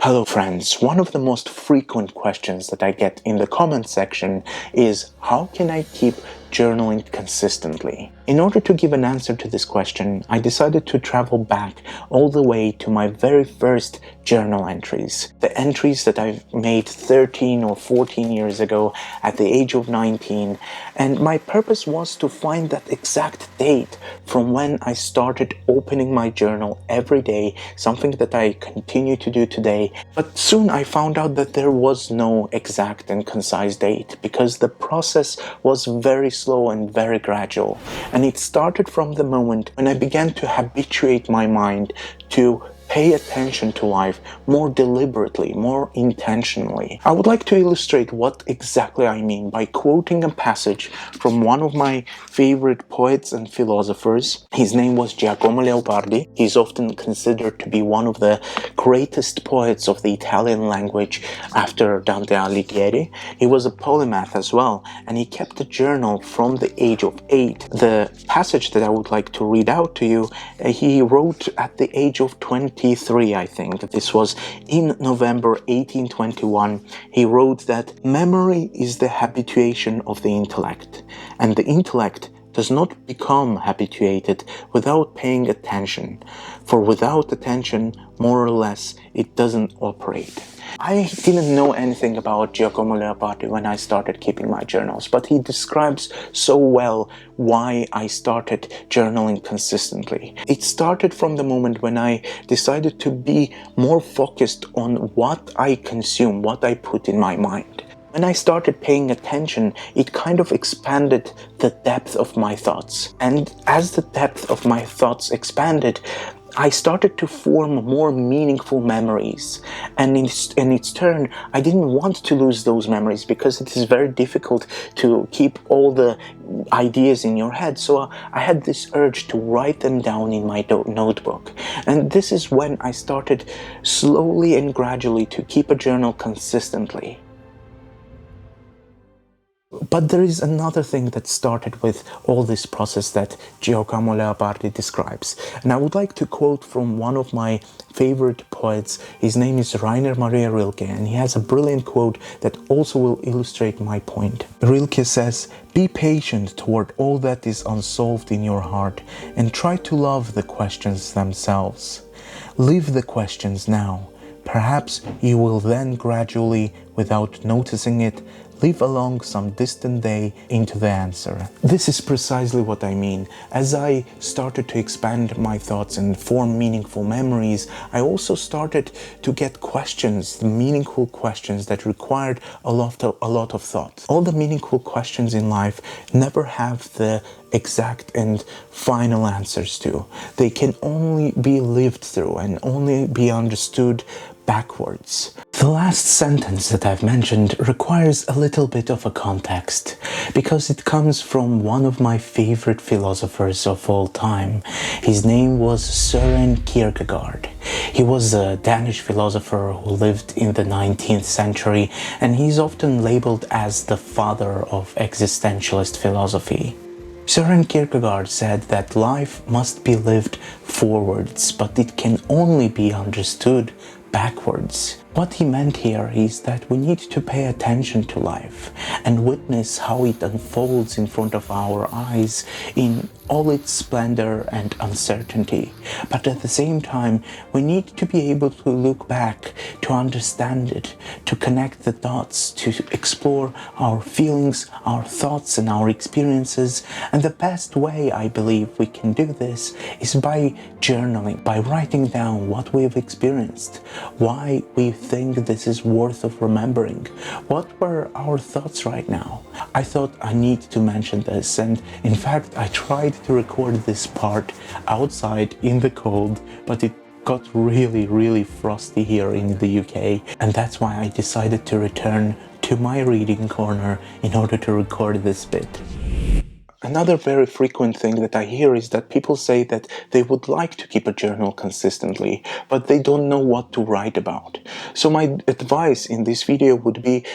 Hello friends, one of the most frequent questions that I get in the comment section is how can I keep journaling consistently? In order to give an answer to this question, I decided to travel back all the way to my very first journal entries. The entries that I've made 13 or 14 years ago at the age of 19, and my purpose was to find that exact date from when I started opening my journal every day, something that I continue to do today. But soon I found out that there was no exact and concise date because the process was very slow and very gradual. And it started from the moment when I began to habituate my mind to pay attention to life more deliberately, more intentionally. I would like to illustrate what exactly I mean by quoting a passage from one of my favorite poets and philosophers. His name was Giacomo Leopardi. He's often considered to be one of the greatest poets of the Italian language after Dante Alighieri. He was a polymath as well, and he kept a journal from the age of 8. The passage that I would like to read out to you, he wrote at the age of 23, I think. This was in November 1821. He wrote that memory is the habituation of the intellect, and the intellect does not become habituated without paying attention, for without attention, more or less, it doesn't operate. I didn't know anything about Giacomo Leopardi when I started keeping my journals, but he describes so well why I started journaling consistently. It started from the moment when I decided to be more focused on what I consume, what I put in my mind. When I started paying attention, it kind of expanded the depth of my thoughts. And as the depth of my thoughts expanded, I started to form more meaningful memories. And in its turn, I didn't want to lose those memories because it is very difficult to keep all the ideas in your head. So I had this urge to write them down in my notebook. And this is when I started slowly and gradually to keep a journal consistently. But there is another thing that started with all this process that Giacomo Leopardi describes. And I would like to quote from one of my favorite poets. His name is Reiner Maria Rilke, and he has a brilliant quote that also will illustrate my point. Rilke says, "Be patient toward all that is unsolved in your heart, and try to love the questions themselves. Leave the questions now. Perhaps you will then gradually, without noticing it, live along some distant day into the answer." This is precisely what I mean. As I started to expand my thoughts and form meaningful memories, I also started to get questions, meaningful questions that required a lot of thought. All the meaningful questions in life never have the exact and final answers to. They can only be lived through and only be understood backwards. The last sentence that I've mentioned requires a little bit of a context because it comes from one of my favorite philosophers of all time. His name was Søren Kierkegaard. He was a Danish philosopher who lived in the 19th century, and he's often labeled as the father of existentialist philosophy. Søren Kierkegaard said that life must be lived forwards, but it can only be understood backwards. What he meant here is that we need to pay attention to life and witness how it unfolds in front of our eyes in all its splendor and uncertainty. But at the same time, we need to be able to look back, to understand it, to connect the dots, to explore our feelings, our thoughts and our experiences. And the best way I believe we can do this is by journaling, by writing down what we've experienced, why we think this is worth of remembering. What were our thoughts right now? I thought I need to mention this, and in fact I tried to record this part outside in the cold, but it got really frosty here in the UK, and that's why I decided to return to my reading corner in order to record this bit. Another very frequent thing that I hear is that people say that they would like to keep a journal consistently, but they don't know what to write about. So my advice in this video would be,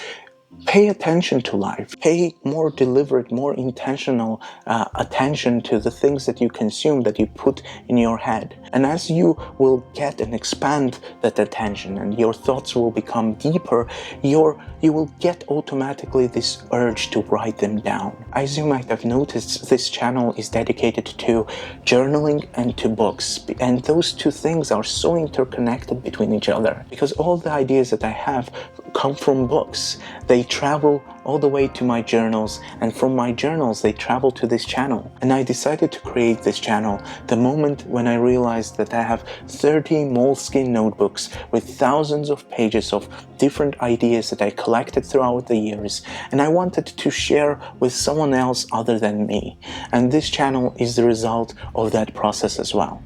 Pay attention to life. Pay more deliberate, more intentional attention to the things that you consume, that you put in your head. And as you will get and expand that attention and your thoughts will become deeper, you will get automatically this urge to write them down. As you might have noticed, this channel is dedicated to journaling and to books. And those two things are so interconnected between each other, because all the ideas that I have come from books. They travel all the way to my journals, and from my journals they travel to this channel. And I decided to create this channel the moment when I realized that I have 30 moleskin notebooks with thousands of pages of different ideas that I collected throughout the years, and I wanted to share with someone else other than me. And this channel is the result of that process as well.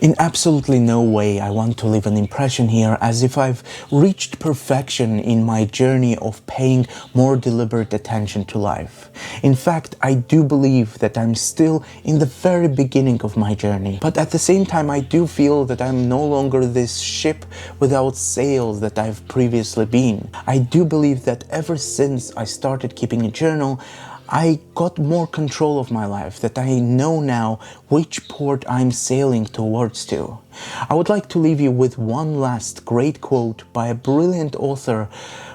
In absolutely no way I want to leave an impression here as if I've reached perfection in my journey of paying more deliberate attention to life. In fact, I do believe that I'm still in the very beginning of my journey. But at the same time, I do feel that I'm no longer this ship without sails that I've previously been. I do believe that ever since I started keeping a journal, I got more control of my life, that I know now which port I'm sailing towards to. I would like to leave you with one last great quote by a brilliant author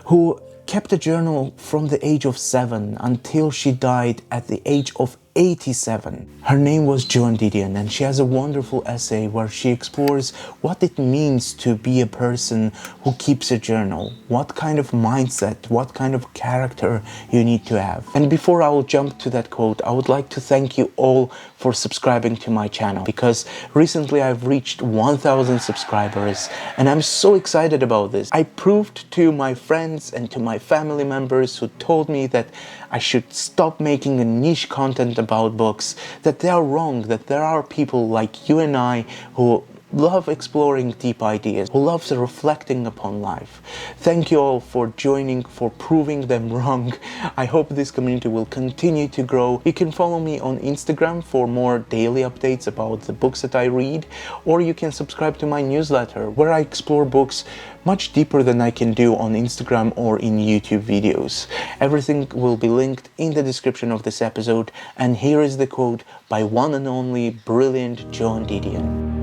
who kept a journal from the age of 7 until she died at the age of 87. Her name was Joan Didion, and she has a wonderful essay where she explores what it means to be a person who keeps a journal, what kind of mindset, what kind of character you need to have. And before I will jump to that quote, I would like to thank you all for subscribing to my channel, because recently I've reached 1,000 subscribers and I'm so excited about this. I proved to my friends and to my family members who told me that I should stop making a niche content about books, that they are wrong, that there are people like you and I who love exploring deep ideas, who loves reflecting upon life. Thank you all for joining, for proving them wrong. I hope this community will continue to grow. You can follow me on Instagram for more daily updates about the books that I read, or you can subscribe to my newsletter where I explore books much deeper than I can do on Instagram or in YouTube videos. Everything will be linked in the description of this episode, and here is the quote by one and only brilliant Joan Didion.